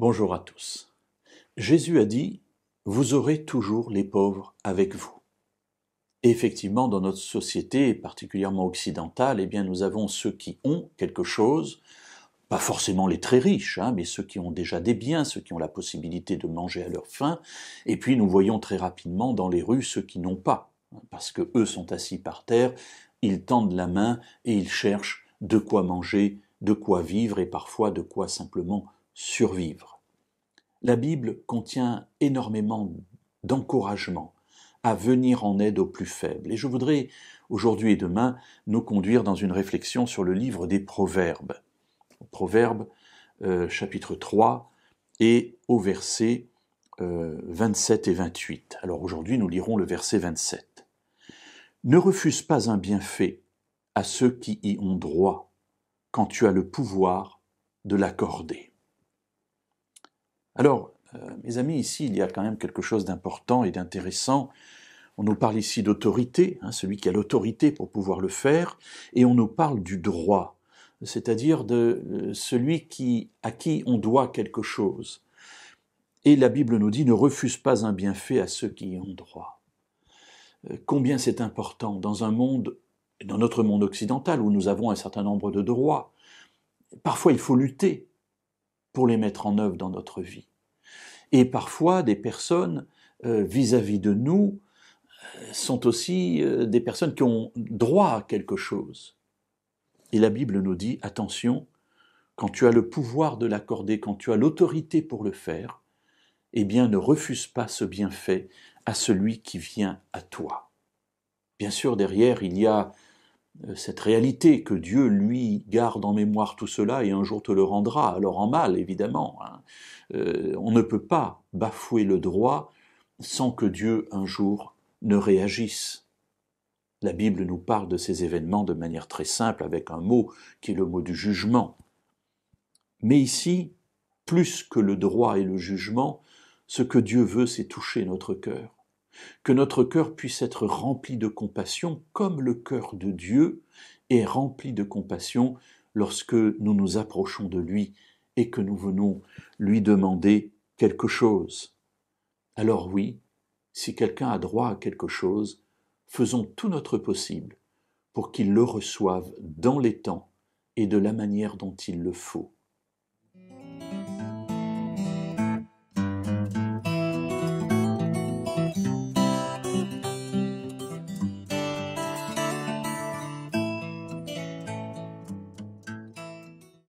Bonjour à tous. Jésus a dit « Vous aurez toujours les pauvres avec vous ». Et effectivement, dans notre société, particulièrement occidentale, eh bien, nous avons ceux qui ont quelque chose, pas forcément les très riches, mais ceux qui ont déjà des biens, ceux qui ont la possibilité de manger à leur faim, et puis nous voyons très rapidement dans les rues ceux qui n'ont pas, parce que eux sont assis par terre, ils tendent la main et ils cherchent de quoi manger, de quoi vivre et parfois de quoi simplement survivre. La Bible contient énormément d'encouragement à venir en aide aux plus faibles. Et je voudrais, aujourd'hui et demain, nous conduire dans une réflexion sur le livre des Proverbes. Proverbes, chapitre 3, et au verset 27 et 28. Alors aujourd'hui, nous lirons le verset 27. « Ne refuse pas un bienfait à ceux qui y ont droit, quand tu as le pouvoir de l'accorder. » Alors, mes amis, ici, il y a quand même quelque chose d'important et d'intéressant. On nous parle ici d'autorité, celui qui a l'autorité pour pouvoir le faire, et on nous parle du droit, c'est-à-dire de celui à qui on doit quelque chose. Et la Bible nous dit « Ne refuse pas un bienfait à ceux qui y ont droit ». Combien c'est important dans dans notre monde occidental où nous avons un certain nombre de droits. Parfois, il faut lutter pour les mettre en œuvre dans notre vie. Et parfois, des personnes vis-à-vis de nous sont aussi des personnes qui ont droit à quelque chose. Et la Bible nous dit, attention, quand tu as le pouvoir de l'accorder, quand tu as l'autorité pour le faire, eh bien ne refuse pas ce bienfait à celui qui vient à toi. Bien sûr, derrière, il y a cette réalité que Dieu, lui, garde en mémoire tout cela et un jour te le rendra, alors en mal, évidemment. On ne peut pas bafouer le droit sans que Dieu, un jour, ne réagisse. La Bible nous parle de ces événements de manière très simple, avec un mot qui est le mot du jugement. Mais ici, plus que le droit et le jugement, ce que Dieu veut, c'est toucher notre cœur. Que notre cœur puisse être rempli de compassion, comme le cœur de Dieu est rempli de compassion lorsque nous nous approchons de lui et que nous venons lui demander quelque chose. Alors oui, si quelqu'un a droit à quelque chose, faisons tout notre possible pour qu'il le reçoive dans les temps et de la manière dont il le faut.